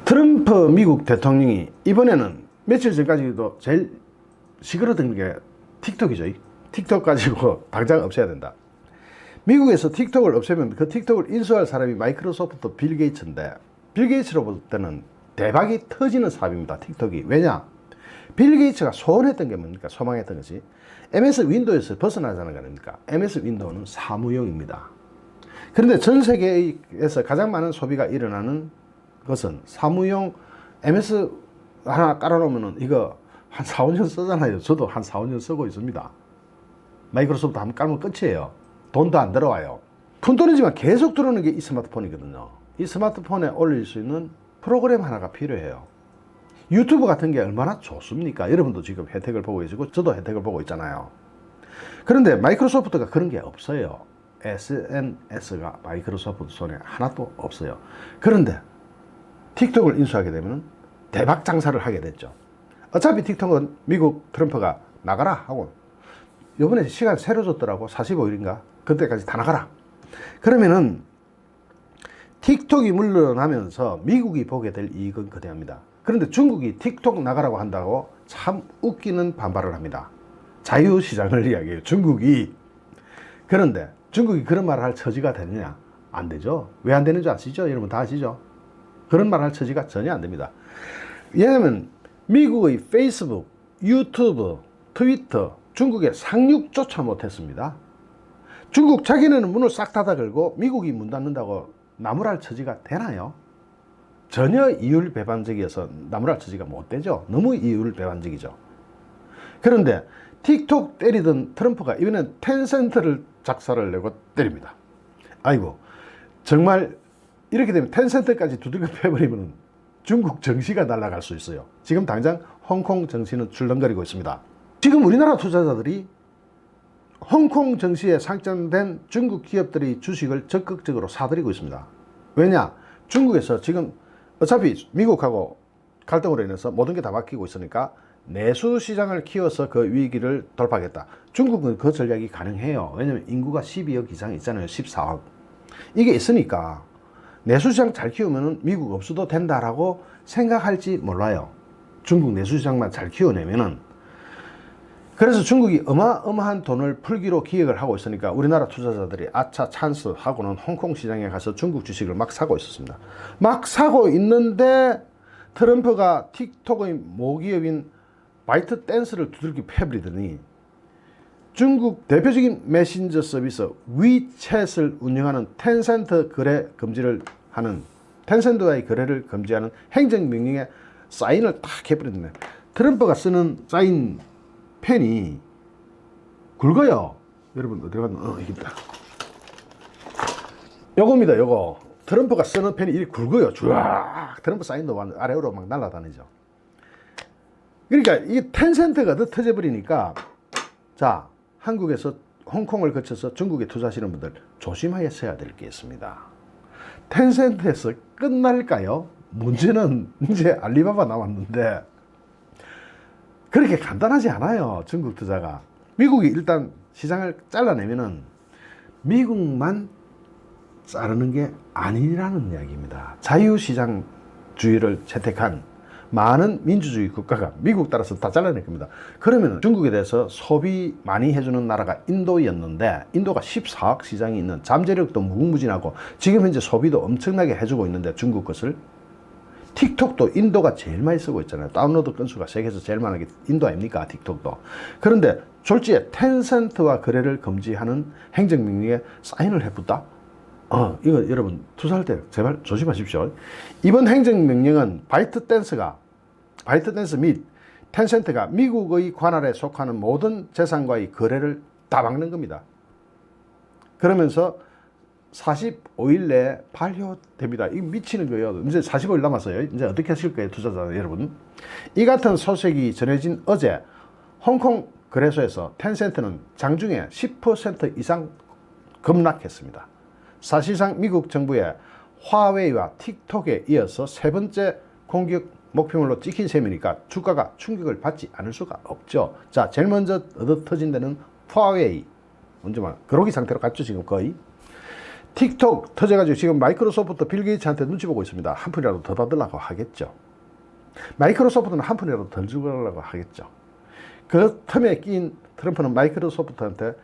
트럼프 미국 대통령이 이번에는 며칠 전까지도 제일 시끄러웠던 게 틱톡이죠. 틱톡 가지고 당장 없애야 된다. 미국에서 틱톡을 없애면 그 틱톡을 인수할 사람이 마이크로소프트 빌 게이츠인데, 빌 게이츠로 볼 때는 대박이 터지는 사업입니다. 틱톡이. 왜냐? 빌 게이츠가 소원했던 게 뭡니까? 소망했던 것이 MS 윈도우에서 벗어나자는 거 아닙니까? MS 윈도우는 사무용입니다. 그런데 전 세계에서 가장 많은 소비가 일어나는 것은 사무용 MS 하나 깔아놓으면 이거 한 4, 5년 쓰잖아요. 저도 한 4, 5년 쓰고 있습니다. 마이크로소프트 한번 깔면 끝이에요. 돈도 안 들어와요. 푼돈이지만 계속 들어오는 게 이 스마트폰이거든요. 이 스마트폰에 올릴 수 있는 프로그램 하나가 필요해요. 유튜브 같은 게 얼마나 좋습니까? 여러분도 지금 혜택을 보고 계시고 저도 혜택을 보고 있잖아요. 그런데 마이크로소프트가 그런 게 없어요. SNS가 마이크로소프트 손에 하나도 없어요. 그런데 틱톡을 인수하게 되면 대박 장사를 하게 됐죠. 어차피 틱톡은 미국 트럼프가 나가라 하고 이번에 시간 새로 줬더라고. 45일인가? 그때까지 다 나가라. 그러면은 틱톡이 물러나면서 미국이 보게 될 이익은 거대합니다. 그런데 중국이 틱톡 나가라고 한다고 참 웃기는 반발을 합니다. 자유시장을 이야기해요. 중국이. 그런데 중국이 그런 말을 할 처지가 되느냐? 안 되죠. 왜 안 되는지 아시죠? 여러분 다 아시죠? 그런 말을 할 처지가 전혀 안 됩니다. 왜냐하면 미국의 페이스북, 유튜브, 트위터, 중국에 상륙조차 못했습니다. 중국 자기네는 문을 싹 닫아 걸고 미국이 문 닫는다고 나무랄 처지가 되나요? 전혀 이율배반적이어서 나무랄 처지가 못 되죠. 너무 이율배반적이죠. 그런데 틱톡 때리던 트럼프가 이번엔 텐센트를 작사를 내고 때립니다. 아이고, 정말 이렇게 되면 텐센트까지 두들겨 패버리면 중국 정시가 날아갈 수 있어요. 지금 당장 홍콩 정시는 출렁거리고 있습니다. 지금 우리나라 투자자들이 홍콩 정시에 상장된 중국 기업들의 주식을 적극적으로 사들이고 있습니다. 왜냐? 중국에서 지금 어차피 미국하고 갈등으로 인해서 모든 게 다 막히고 있으니까 내수 시장을 키워서 그 위기를 돌파하겠다. 중국은 그 전략이 가능해요. 왜냐면 인구가 12억 이상 있잖아요. 14억. 이게 있으니까 내수 시장 잘 키우면 미국 없어도 된다라고 생각할지 몰라요. 중국 내수 시장만 잘 키워내면은. 그래서 중국이 어마어마한 돈을 풀기로 기획을 하고 있으니까 우리나라 투자자들이 아차 찬스 하고는 홍콩 시장에 가서 중국 주식을 막 사고 있었습니다. 막 사고 있는데 트럼프가 틱톡의 모기업인 바이트댄스를 두들겨 패버리더니 중국 대표적인 메신저 서비스 위챗을 운영하는 텐센트 거래 금지를 하는, 텐센트와의 거래를 금지하는 행정명령에 사인을 딱 해버렸네. 트럼프가 쓰는 사인 펜이 굵어요. 여러분 어디 갔나? 이깁니다. 요겁니다. 요거 트럼프가 쓰는 펜이 이렇게 굵어요. 쫙 트럼프 사인도 아래로 막 날아다니죠. 그러니까 이게 텐센트가 더 터져버리니까, 자, 한국에서 홍콩을 거쳐서 중국에 투자하시는 분들 조심하셔야 될 게 있습니다. 텐센트에서 끝날까요? 문제는 이제 알리바바 남았는데 그렇게 간단하지 않아요. 중국 투자가. 미국이 일단 시장을 잘라내면은 미국만 자르는 게 아니라는 이야기입니다. 자유시장주의를 채택한 많은 민주주의 국가가 미국 따라서 다 잘라낼 겁니다. 그러면 중국에 대해서 소비 많이 해주는 나라가 인도였는데, 인도가 14억 시장이 있는, 잠재력도 무궁무진하고 지금 현재 소비도 엄청나게 해주고 있는데 중국 것을, 틱톡도 인도가 제일 많이 쓰고 있잖아요. 다운로드 건수가 세계에서 제일 많은 게 인도 아닙니까? 틱톡도. 그런데 졸지에 텐센트와 거래를 금지하는 행정명령에 사인을 해붙다? 이거 여러분 투자할 때 제발 조심하십시오. 이번 행정명령은 바이트댄스 및 텐센트가 미국의 관할에 속하는 모든 재산과의 거래를 다 막는 겁니다. 그러면서 45일 내에 발효됩니다. 이거 미치는 거예요. 이제 45일 남았어요. 이제 어떻게 하실 거예요, 투자자 여러분? 이 같은 소식이 전해진 어제 홍콩 거래소에서 텐센트는 장중에 10% 이상 급락했습니다. 사실상 미국 정부의 화웨이와 틱톡에 이어서 세 번째 공격 목표물로 찍힌 셈이니까 주가가 충격을 받지 않을 수가 없죠. 자, 제일 먼저 얻어 터진 데는 화웨이. 언제만 그러기 상태로 갔죠, 지금 거의. 틱톡 터져가지고 지금 마이크로소프트 빌 게이츠한테 눈치 보고 있습니다. 한 푼이라도 더 받으려고 하겠죠. 마이크로소프트는 한 푼이라도 덜 주려고 하겠죠. 그 틈에 낀 트럼프는 마이크로소프트한테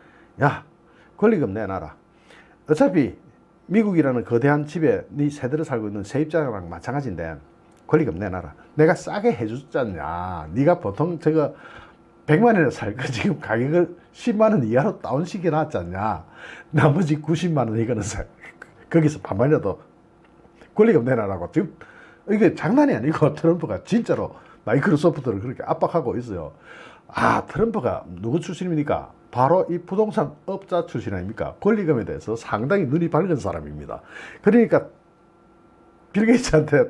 야, 권리금 내놔라. 어차피 미국이라는 거대한 집에 네 세대를 살고 있는 세입자랑 마찬가지인데 권리금 내놔라. 내가 싸게 해줬잖냐. 네가 보통 저거 100만 원에 살 거 지금 가격을 10만 원 이하로 다운시켜 놨잖냐. 나머지 90만 원 이거는 거기서 반만이라도 권리금 내놔라고. 지금 이게 장난이 아니고 트럼프가 진짜로 마이크로소프트를 그렇게 압박하고 있어요. 아, 트럼프가 누구 출신입니까? 바로 이 부동산 업자 출신 아닙니까? 권리금에 대해서 상당히 눈이 밝은 사람입니다. 그러니까 빌 게이츠한테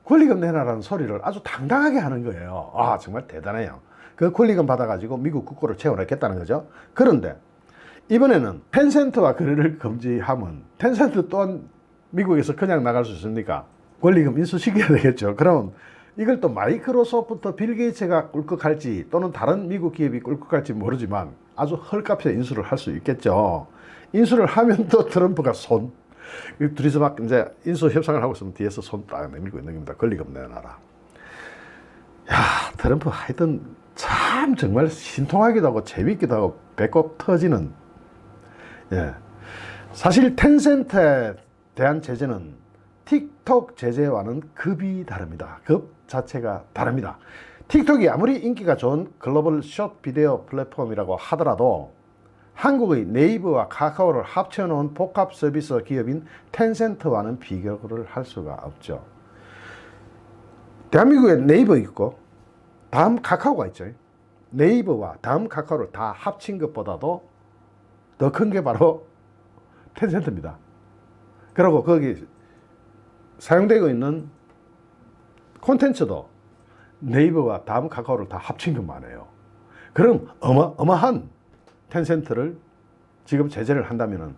권리금 내놔라는 소리를 아주 당당하게 하는 거예요. 아, 정말 대단해요. 그 권리금 받아가지고 미국 국고를 채워냈겠다는 거죠. 그런데 이번에는 텐센트와 거래를 금지하면 텐센트 또한 미국에서 그냥 나갈 수 있습니까? 권리금 인수시켜야 되겠죠. 그럼 이걸 또 마이크로소프트 빌 게이츠가 꿀꺽할지 또는 다른 미국 기업이 꿀꺽할지 모르지만 아주 헐값에 인수를 할 수 있겠죠. 인수를 하면 또 트럼프가 둘이서 막 이제 인수 협상을 하고 있으면 뒤에서 손 딱 내밀고 있는 겁니다. 권리금 내놔라. 야, 트럼프 하여튼 참 정말 신통하기도 하고 재밌기도 하고 배꼽 터지는. 예. 사실 텐센트에 대한 제재는 틱톡 제재와는 급이 다릅니다. 급 자체가 다릅니다. 틱톡이 아무리 인기가 좋은 글로벌 숏 비디오 플랫폼이라고 하더라도 한국의 네이버와 카카오를 합쳐놓은 복합 서비스 기업인 텐센트와는 비교를 할 수가 없죠. 대한민국에 네이버 있고 다음 카카오가 있죠. 네이버와 다음 카카오를 다 합친 것보다도 더 큰 게 바로 텐센트입니다. 그리고 거기 사용되고 있는 콘텐츠도 네이버와 다음 카카오를 다 합친 것만 해요. 그럼 어마어마한 텐센트를 지금 제재를 한다면은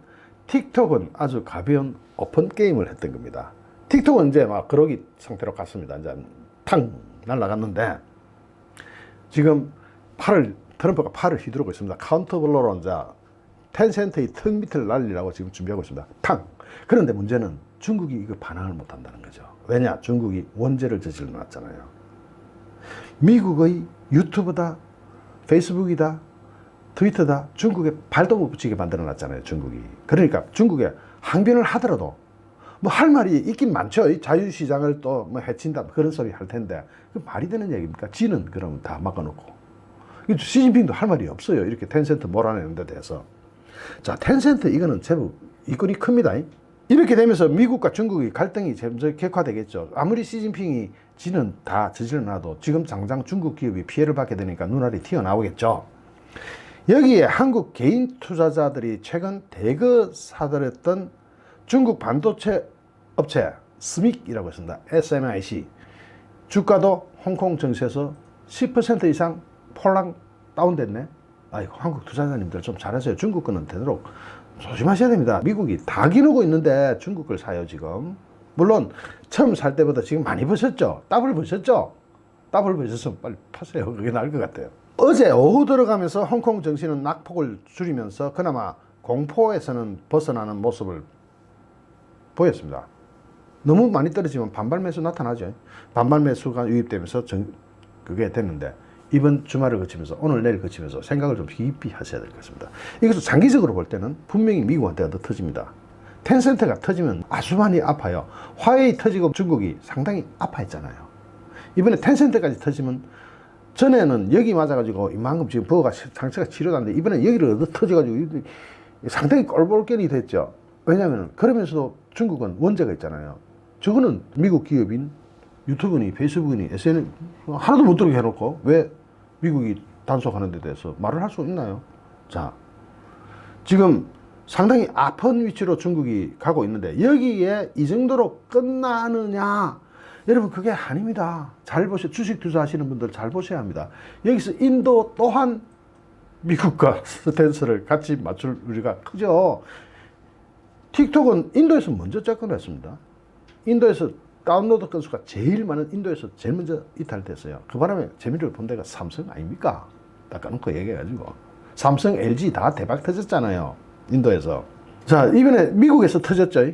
틱톡은 아주 가벼운 오픈 게임을 했던 겁니다. 틱톡은 이제 막 그러기 상태로 갔습니다. 이제 탕 날아갔는데 지금 트럼프가 팔을 휘두르고 있습니다. 카운터블로로 이제 텐센트의 턱 밑을 날리라고 지금 준비하고 있습니다. 탕. 그런데 문제는 중국이 이거 반항을 못 한다는 거죠. 왜냐? 중국이 원죄를 저질러 놨잖아요. 미국의 유튜브다, 페이스북이다, 트위터다 중국에 발도 못 붙이게 만들어 놨잖아요. 중국이. 그러니까 중국에 항변을 하더라도 뭐 할 말이 있긴 많죠. 이 자유시장을 또 뭐 해친다 그런 소리 할 텐데 그 말이 되는 얘기입니까? 지는 그럼 다 막아놓고. 시진핑도 할 말이 없어요. 이렇게 텐센트 몰아내는 데 대해서. 자, 텐센트 이거는 제법 이권이 큽니다. 이렇게 되면서 미국과 중국의 갈등이 점점 격화되겠죠. 아무리 시진핑이 지는 다 저질러놔도 지금 당장 중국 기업이 피해를 받게 되니까 눈알이 튀어나오겠죠. 여기에 한국 개인 투자자들이 최근 대거 사들였던 중국 반도체 업체 스믹이라고 있습니다. SMIC 주가도 홍콩 증시에서 10% 이상 폴랑 다운됐네. 아이고, 한국 투자자님들 좀 잘하세요. 중국 거는 되도록 조심하셔야 됩니다. 미국이 다 기르고 있는데 중국 걸 사요 지금. 물론 처음 살 때보다 지금 많이 버셨죠. 더블 버셨죠. 더블 버셨으면 빨리 파세요. 그게 나을 것 같아요. 어제 오후 들어가면서 홍콩 증시는 낙폭을 줄이면서 그나마 공포에서는 벗어나는 모습을 보였습니다. 너무 많이 떨어지면 반발 매수 나타나죠. 반발 매수가 유입되면서 그게 됐는데 이번 주말을 거치면서 오늘 내일 거치면서 생각을 좀 깊이 하셔야 될 것 같습니다. 이것도 장기적으로 볼 때는 분명히 미국한테가 더 터집니다. 텐센트가 터지면 아주 많이 아파요. 화웨이 터지고 중국이 상당히 아파했잖아요. 이번에 텐센트까지 터지면 전에는 여기 맞아가지고 이만큼 지금 버거가 상처가 치료됐는데 이번에 여기를 얻어 터져가지고 상당히 꼴볼견이 됐죠. 왜냐하면 그러면서도 중국은 원죄가 있잖아요. 저거는 미국 기업인 유튜브니 페이스북이니 SNS 하나도 못 들게 해놓고 왜 미국이 단속하는 데 대해서 말을 할 수 있나요? 자, 지금 상당히 아픈 위치로 중국이 가고 있는데 여기에 이 정도로 끝나느냐? 여러분 그게 아닙니다. 잘 보셔. 주식 투자하시는 분들 잘 보셔야 합니다. 여기서 인도 또한 미국과 스탠스를 같이 맞출 우리가 크죠. 틱톡은 인도에서 먼저 접근했습니다. 인도에서 다운로드 건수가 제일 많은 인도에서 제일 먼저 이탈됐어요. 그 바람에 재미를 본 데가 삼성 아닙니까? 딱 까놓고 얘기해가지고 삼성, LG 다 대박 터졌잖아요. 인도에서. 자, 이번에 미국에서 터졌죠.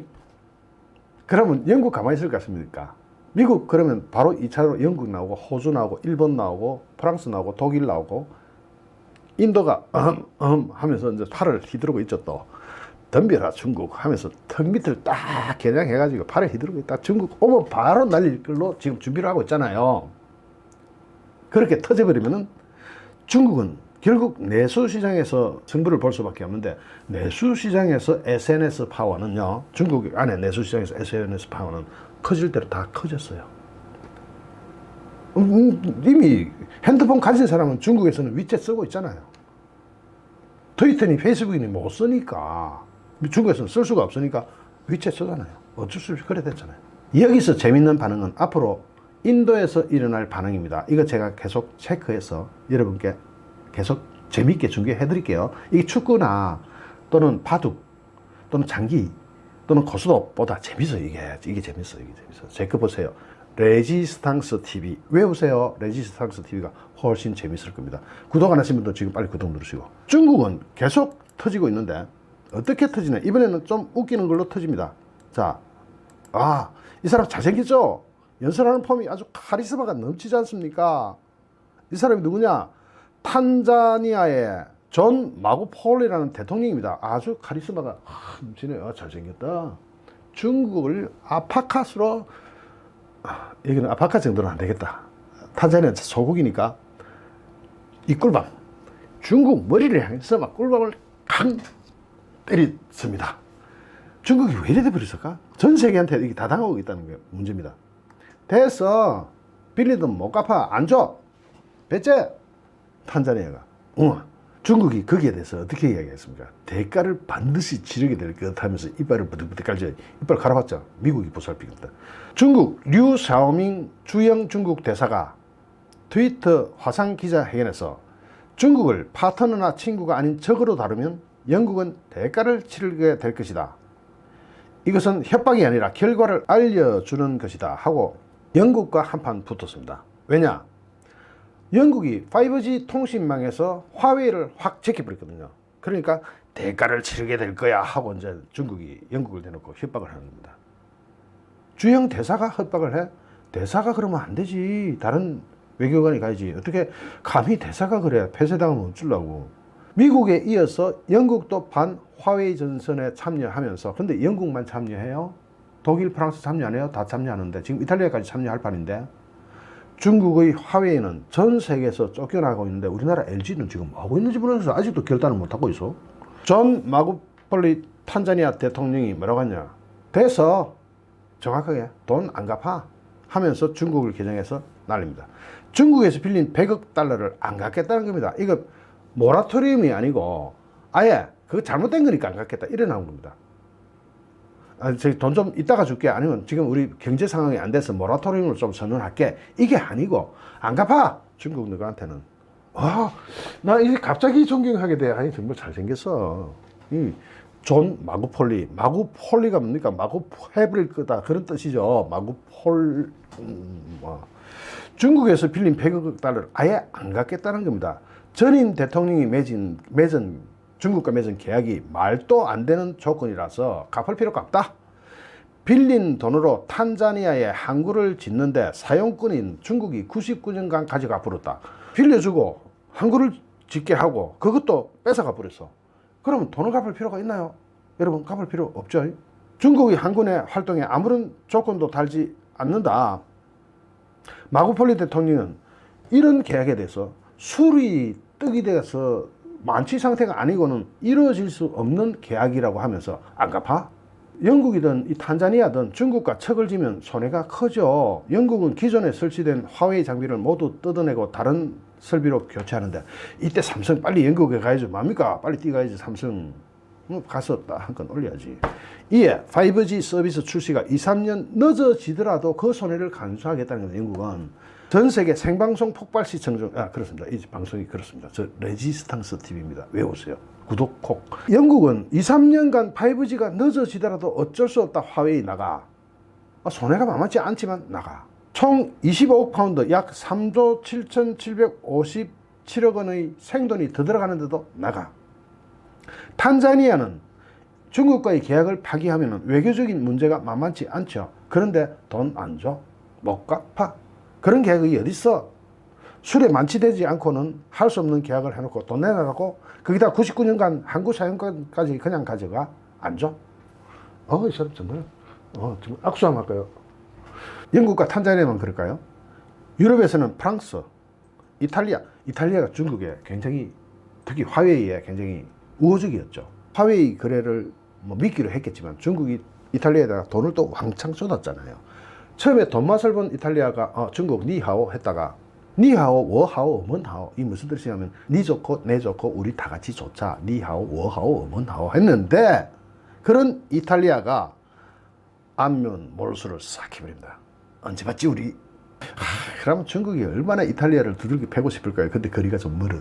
그러면 영국 가만히 있을 것 같습니까? 미국 그러면 바로 2차로 영국 나오고 호주 나오고 일본 나오고 프랑스 나오고 독일 나오고 인도가 하면서 이제 팔을 휘두르고 있죠. 또 덤벼라 중국 하면서 턱 밑을 딱 겨냥해가지고 팔을 휘두르고 있다. 중국 오면 바로 날릴 걸로 지금 준비를 하고 있잖아요. 그렇게 터져버리면은 중국은 결국 내수시장에서 승부를 볼 수밖에 없는데, 내수시장에서 SNS 파워는요, 중국 안에 내수시장에서 SNS 파워는 커질 대로 다 커졌어요. 이미 핸드폰 가진 사람은 중국에서는 위챗 쓰고 있잖아요. 트위터니 페이스북이니 못 쓰니까, 중국에서는 쓸 수가 없으니까 위챗 쓰잖아요. 어쩔 수 없이 그래 됐잖아요. 여기서 재밌는 반응은 앞으로 인도에서 일어날 반응입니다. 이거 제가 계속 체크해서 여러분께 계속 재미있게 중계해 드릴게요. 이게 축구나 또는 바둑 또는 장기 또는 고스톱보다 재밌어요. 이게 재밌어요. 제 거 보세요. 레지스탕스 TV 외우세요. 레지스탕스 TV가 훨씬 재밌을 겁니다. 구독 안 하신 분들 지금 빨리 구독 누르시고. 중국은 계속 터지고 있는데 어떻게 터지냐, 이번에는 좀 웃기는 걸로 터집니다. 자, 이 사람 잘생겼죠? 연설하는 폼이 아주 카리스마가 넘치지 않습니까? 이 사람이 누구냐? 탄자니아의 존 마구폴리라는 대통령입니다. 아주 카리스마가 넘치네요. 잘생겼다. 중국을 아파카스로, 여기는 아파카 정도는 안 되겠다. 탄자니아 소국이니까 이 꿀밤, 중국 머리를 향해서 막 꿀밤을 강 때렸습니다. 중국이 왜 이래 버렸을까? 전 세계한테 이게 다 당하고 있다는 게 문제입니다. 됐어. 빌리든 못 갚아. 안 줘. 배째. 탄자니아가. 중국이 거기에 대해서 어떻게 이야기했습니까? 대가를 반드시 치르게 될 것 하면서 이빨을 부득부득 깔죠. 이빨 갈아봤죠. 미국이 보살피겠다. 중국 류샤오밍 주영 중국 대사가 트위터 화상 기자회견에서 중국을 파트너나 친구가 아닌 적으로 다루면 영국은 대가를 치르게 될 것이다. 이것은 협박이 아니라 결과를 알려주는 것이다 하고 영국과 한판 붙었습니다. 왜냐? 영국이 5G 통신망에서 화웨이를 확 제껴버렸거든요. 그러니까 대가를 치르게 될 거야 하고 이제 중국이 영국을 대놓고 협박을 하는 겁니다. 주영 대사가 협박을 해? 대사가 그러면 안 되지. 다른 외교관이 가야지. 어떻게 감히 대사가 그래? 폐쇄당하면 어쩌려고. 미국에 이어서 영국도 반 화웨이 전선에 참여하면서, 근데 영국만 참여해요? 독일, 프랑스 참여 안 해요? 다 참여하는데 지금 이탈리아까지 참여할 판인데, 중국의 화웨이는 전 세계에서 쫓겨나고 있는데 우리나라 LG는 지금 뭐 하고 있는지 모르겠어요. 아직도 결단을 못하고 있어. 존 마구폴리 탄자니아 대통령이 뭐라고 하냐, 돼서 정확하게 돈 안 갚아 하면서 중국을 겨냥해서 날립니다. 중국에서 빌린 100억 달러를 안 갚겠다는 겁니다. 이거 모라토리움이 아니고 아예 그거 잘못된 거니까 안 갚겠다 이래 나온 겁니다. 저기 돈 좀 이따가 줄게, 아니면 지금 우리 경제 상황이 안 돼서 모라토리움을 좀 선언할게, 이게 아니고 안 갚아. 중국 너한테는. 나 이제 갑자기 존경하게 돼. 아니 정말 잘생겼어. 존 마구폴리가 뭡니까? 마구해버릴 거다 그런 뜻이죠. 마구폴. 중국에서 빌린 100억 달러를 아예 안 갚겠다는 겁니다. 전임 대통령이 중국과 맺은 계약이 말도 안 되는 조건이라서 갚을 필요가 없다. 빌린 돈으로 탄자니아에 항구를 짓는데 사용권인 중국이 99년간 가져가 버렸다. 빌려주고 항구를 짓게 하고 그것도 뺏어가 버렸어. 그러면 돈을 갚을 필요가 있나요? 여러분, 갚을 필요 없죠. 중국이 항구내 활동에 아무런 조건도 달지 않는다. 마구폴리 대통령은 이런 계약에 대해서 술이 떡이 돼서 만취 상태가 아니고는 이루어질 수 없는 계약이라고 하면서 안 갚아? 영국이든 이 탄자니아든 중국과 척을 지면 손해가 크죠. 영국은 기존에 설치된 화웨이 장비를 모두 뜯어내고 다른 설비로 교체하는데, 이때 삼성 빨리 영국에 가야죠. 뭡니까? 빨리 뛰어가야지 삼성. 가서 딱 한 건 올려야지. 이에 5G 서비스 출시가 2, 3년 늦어지더라도 그 손해를 간수하겠다는 거예요. 영국은. 전 세계 생방송 폭발 시청 중, 그렇습니다. 이 방송이 그렇습니다. 저 레지스탕스 TV입니다. 외우세요. 구독 콕. 영국은 2, 3년간 5G가 늦어지더라도 어쩔 수 없다. 화웨이 나가. 손해가 만만치 않지만 나가. 총 25억 파운드, 약 3조 7,757억 원의 생돈이 더 들어가는데도 나가. 탄자니아는 중국과의 계약을 파기하면 외교적인 문제가 만만치 않죠. 그런데 돈 안 줘? 못 갚아? 그런 계약이 어딨어? 술에 만취되지 않고는 할 수 없는 계약을 해놓고 돈 내놔라고 거기다 99년간 항구 사용권까지 그냥 가져가? 안 줘? 이 사람 정말 정말 악수 한번 할까요? 영국과 탄자니아만 그럴까요? 유럽에서는 프랑스, 이탈리아가 중국에 굉장히, 특히 화웨이에 굉장히 우호적이었죠. 화웨이 거래를 믿기로 했겠지만 중국이 이탈리아에다가 돈을 또 왕창 쏟았잖아요. 처음에 돈 맛을 본 이탈리아가 중국 니하오 했다가 니하오, 워하오, 어먼하오, 이 무슨 뜻이냐면 니 좋고 내 좋고 우리 다 같이 좋자, 니하오, 워하오, 어먼하오 했는데, 그런 이탈리아가 안면 몰수를 싹 해버립니다. 언제 봤지 우리? 그러면 중국이 얼마나 이탈리아를 두들겨 패고 싶을까요? 근데 거리가 좀 멀어.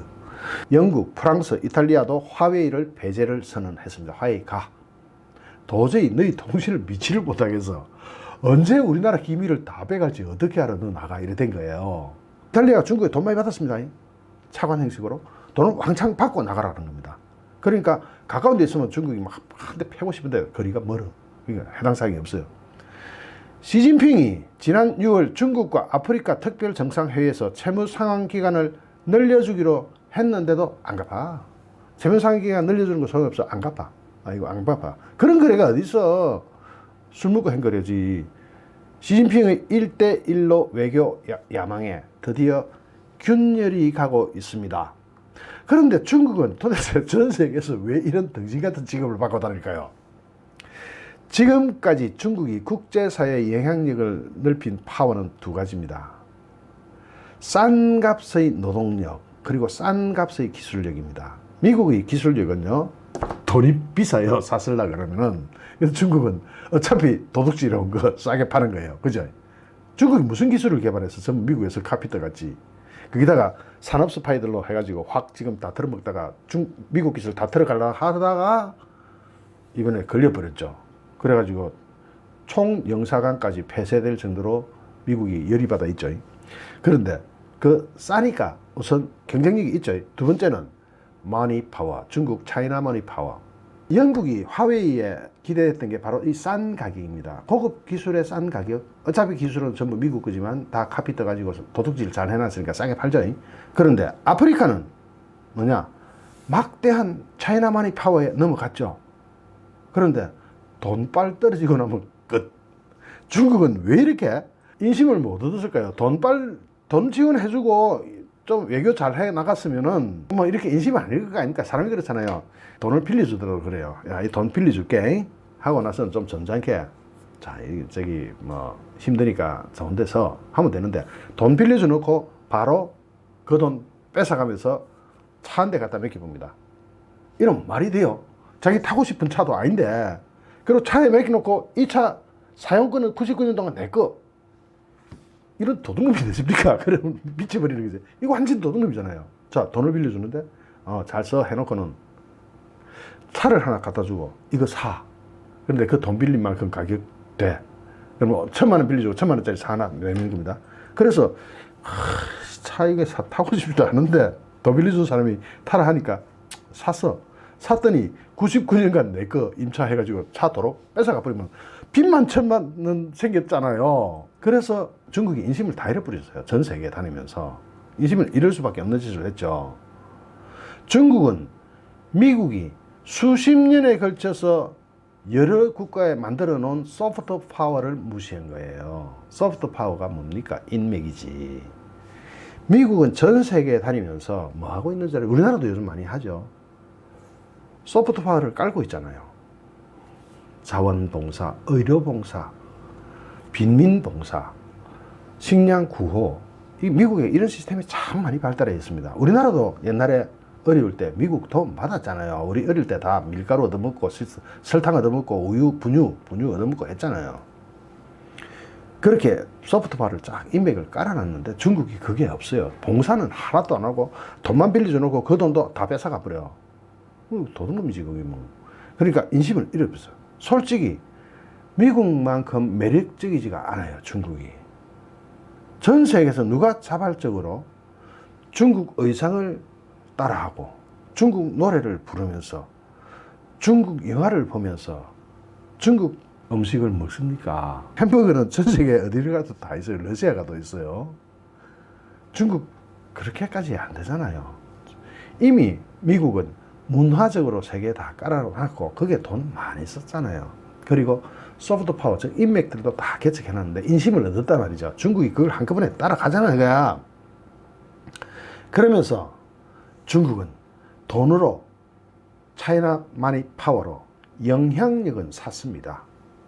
영국, 프랑스, 이탈리아도 화웨이를 배제를 선언했습니다. 화웨이 가. 도저히 너희 통신을 미치를 못하겠어. 언제 우리나라 기밀을 다 빼갈지 어떻게 알아? 너 나가. 이래 된 거예요. 이탈리아가 중국에 돈 많이 받았습니다. 차관 형식으로 돈을 왕창 받고 나가라는 겁니다. 그러니까 가까운 데 있으면 중국이 막 한 대 패고 싶은데 거리가 멀어. 그러니까 해당 사항이 없어요. 시진핑이 지난 6월 중국과 아프리카 특별 정상회의에서 채무 상환 기간을 늘려주기로 했는데도 안 갚아. 채무 상환 기간 늘려주는 거 소용없어. 안 갚아. 이거 안 갚아. 그런 거래가 어디 있어? 술 먹고 한 거래지. 시진핑의 1대1로 외교 야망에 드디어 균열이 가고 있습니다. 그런데 중국은 도대체 전 세계에서 왜 이런 등신 같은 직업을 받고 다닐까요? 지금까지 중국이 국제사회의 영향력을 넓힌 파워는 두 가지입니다. 싼 값의 노동력, 그리고 싼 값의 기술력입니다. 미국의 기술력은요, 돈이 비싸요. 사슬라 그러면은. 그래서 중국은 어차피 도둑질해온 거 싸게 파는 거예요. 그죠? 중국이 무슨 기술을 개발해서 전부 미국에서 카피 떠갔지. 거기다가 산업 스파이들로 해가지고 확 지금 다 털어먹다가 미국 기술 다 털어가려고 하다가 이번에 걸려버렸죠. 그래가지고 총 영사관까지 폐쇄될 정도로 미국이 열이 받아 있죠. 그런데 그 싸니까 우선 경쟁력이 있죠. 두 번째는 머니 파워, 중국 차이나 머니 파워. 영국이 화웨이에 기대했던 게 바로 이 싼 가격입니다. 고급 기술의 싼 가격. 어차피 기술은 전부 미국 거지만 다 카피 떠가지고 도둑질 잘 해놨으니까 싸게 팔죠. 그런데 아프리카는 뭐냐? 막대한 차이나 머니 파워에 넘어갔죠. 그런데 돈빨 떨어지고 나면 끝. 중국은 왜 이렇게 인심을 못 얻었을까요? 돈 지원해주고 좀 외교 잘 해 나갔으면은 뭐 이렇게 인심이 아닐 거 아닙니까? 사람이 그렇잖아요. 돈을 빌려주더라도 그래요. 야, 이 돈 빌려줄게. 하고 나서는 좀 점잖게. 자, 저기 뭐 힘드니까 좋은 데서 하면 되는데 돈 빌려줘 놓고 바로 그 돈 뺏어가면서 차 한 대 갖다 맡겨봅니다. 이러면 말이 돼요. 자기 타고 싶은 차도 아닌데. 그리고 차에 맡겨놓고 이 차 사용권은 99년 동안 내 거. 이런 도둑놈이 되십니까? 그러면 미쳐버리는 거지. 이거 완전 도둑놈이잖아요. 자, 돈을 빌려주는데, 잘 써 해놓고는 차를 하나 갖다 주고, 이거 사. 그런데 그 돈 빌린 만큼 가격 돼. 그러면 1,000만 원 빌려주고 1,000만 원짜리 차 하나 내는 겁니다. 그래서, 차 이게 타고 싶지도 않은데, 더 빌려준 사람이 타라 하니까 샀어. 샀더니 99년간 내 거 임차해가지고 차 도로 뺏어가 버리면 빚만 1,000만 원 생겼잖아요. 그래서 중국이 인심을 다 잃어버렸어요. 전 세계 다니면서. 인심을 잃을 수밖에 없는 짓을 했죠. 중국은 미국이 수십 년에 걸쳐서 여러 국가에 만들어 놓은 소프트 파워를 무시한 거예요. 소프트 파워가 뭡니까? 인맥이지. 미국은 전 세계에 다니면서 뭐 하고 있는지 알아요? 우리나라도 요즘 많이 하죠. 소프트 파워를 깔고 있잖아요. 자원봉사, 의료봉사, 빈민봉사, 식량 구호. 이 미국에 이런 시스템이 참 많이 발달해 있습니다. 우리나라도 옛날에 어려울 때 미국 도움 받았잖아요. 우리 어릴 때 다 밀가루 얻어먹고 설탕 얻어먹고 우유, 분유 얻어먹고 했잖아요. 그렇게 소프트 파워를 쫙 인맥을 깔아놨는데 중국이 그게 없어요. 봉사는 하나도 안 하고 돈만 빌려줘 놓고 그 돈도 다 뺏어가 버려. 도둑놈이지 그게 뭐. 그러니까 인심을 잃어버렸어요. 솔직히 미국만큼 매력적이지가 않아요. 중국이. 전 세계에서 누가 자발적으로 중국 의상을 따라하고 중국 노래를 부르면서 중국 영화를 보면서 중국 음식을 먹습니까? 햄버거는 전 세계 어디를 가도 다 있어요. 러시아 가도 있어요. 중국 그렇게까지 안 되잖아요. 이미 미국은 문화적으로 세계에 다 깔아놨고 거기에 돈 많이 썼잖아요. 그리고 소프트 파워, 즉 인맥들도 다 개척해놨는데 인심을 얻었단 말이죠. 중국이 그걸 한꺼번에 따라가잖아요. 그야. 그러면서 중국은 돈으로 차이나 마니 파워로 영향력은 샀습니다.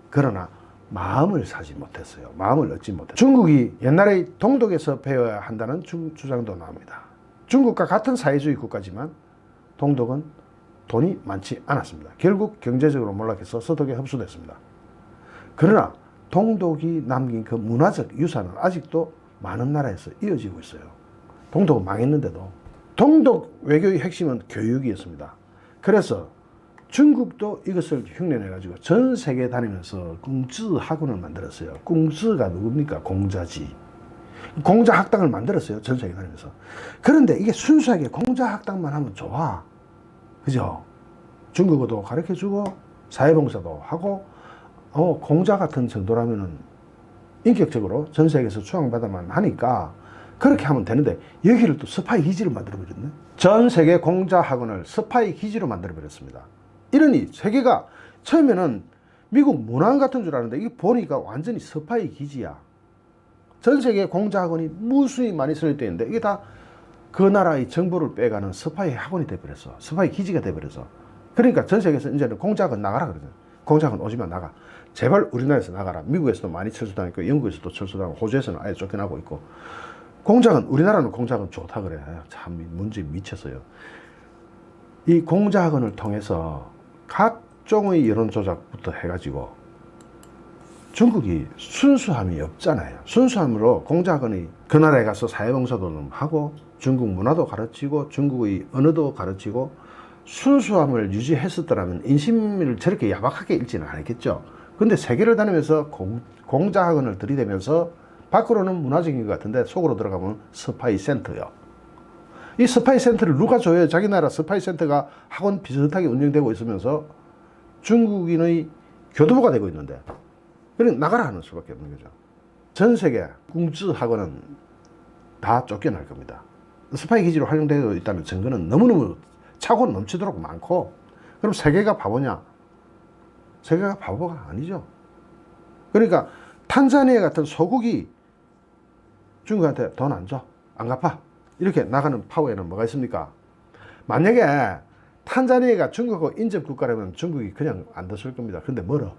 그러나 마음을 사지 못했어요. 마음을 얻지 못했어요. 중국이 옛날에 동독에서 배워야 한다는 주장도 나옵니다. 중국과 같은 사회주의 국가지만 동독은 돈이 많지 않았습니다. 결국 경제적으로 몰락해서 서독에 흡수됐습니다. 그러나 동독이 남긴 그 문화적 유산은 아직도 많은 나라에서 이어지고 있어요. 동독은 망했는데도. 동독 외교의 핵심은 교육이었습니다. 그래서 중국도 이것을 흉내내가지고 전 세계 다니면서 공즈 학원을 만들었어요. 공즈가 누굽니까? 공자지. 공자 학당을 만들었어요. 전 세계 다니면서. 그런데 이게 순수하게 공자 학당만 하면 좋아. 그죠? 중국어도 가르쳐주고 사회봉사도 하고 공자 같은 정도라면은 인격적으로 전 세계에서 추앙받아만 하니까 그렇게 하면 되는데 여기를 또 스파이 기지로 만들어버렸네. 전 세계 공자 학원을 스파이 기지로 만들어버렸습니다. 이러니 세계가 처음에는 미국 문안 같은 줄 알았는데 이게 보니까 완전히 스파이 기지야. 전 세계 공자 학원이 무수히 많이 설립되어 있는데 이게 다 그 나라의 정보를 빼가는 스파이 학원이 돼버렸어. 스파이 기지가 돼버렸어. 그러니까 전 세계에서 이제는 공자 학원 나가라 그러잖아. 공자 학원 오지만 나가. 제발 우리나라에서 나가라. 미국에서도 많이 철수당했고 영국에서도 철수당하고 호주에서는 아예 쫓겨나고 있고. 공작은 우리나라는 공작은 좋다 그래. 참 문제 미쳤어요. 이 공자학원을 통해서 각종의 여론 조작부터 해가지고 중국이 순수함이 없잖아요. 순수함으로 공자학원이 그 나라에 가서 사회봉사도 하고 중국 문화도 가르치고 중국의 언어도 가르치고 순수함을 유지했었더라면 인심을 저렇게 야박하게 읽지는 않았겠죠. 근데 세계를 다니면서 공자학원을 들이대면서 밖으로는 문화적인 것 같은데 속으로 들어가면 스파이 센터요. 이 스파이 센터를 누가 줘요? 자기 나라 스파이 센터가 학원 비슷하게 운영되고 있으면서 중국인의 교두보가 되고 있는데 그러니 나가라 하는 수밖에 없는 거죠. 전 세계 공즈 학원은 다 쫓겨날 겁니다. 스파이 기지로 활용되고 있다는 증거는 너무너무 차고 넘치도록 많고 그럼 세계가 바보냐? 세계가 바보가 아니죠. 그러니까 탄자니아 같은 소국이 중국한테 돈 안 줘. 안 갚아. 이렇게 나가는 파워에는 뭐가 있습니까? 만약에 탄자니아가 중국하고 인접 국가라면 중국이 그냥 안 뒀을 겁니다. 근데 멀어.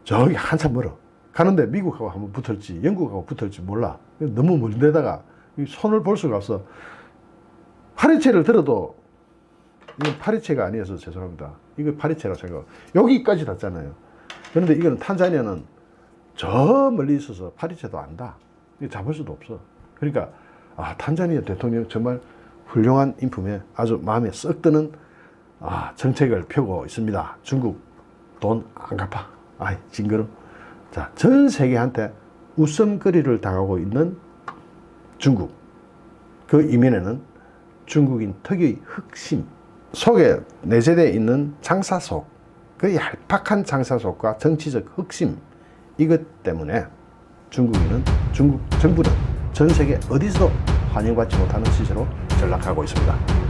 저기 한참 멀어. 가는데 미국하고 한번 붙을지 영국하고 붙을지 몰라. 너무 먼 데다가 손을 볼 수가 없어. 파리채를 들어도 이건 파리채가 아니어서 죄송합니다. 이거 파리채라고 생각. 여기까지 닿잖아요. 그런데 이거는 탄자니아는 저 멀리 있어서 파리채도 안다. 잡을 수도 없어. 그러니까 탄자니아 대통령 정말 훌륭한 인품에 아주 마음에 썩 드는 정책을 펴고 있습니다. 중국 돈 안 갚아. 징그러. 자, 전 세계한테 웃음거리를 당하고 있는 중국. 그 이면에는 중국인 특유의 흑심 속에 내재되어 있는 장사속, 그 얄팍한 장사속과 정치적 흑심, 이것 때문에 중국 정부는 전 세계 어디서도 환영받지 못하는 시세로 전락하고 있습니다.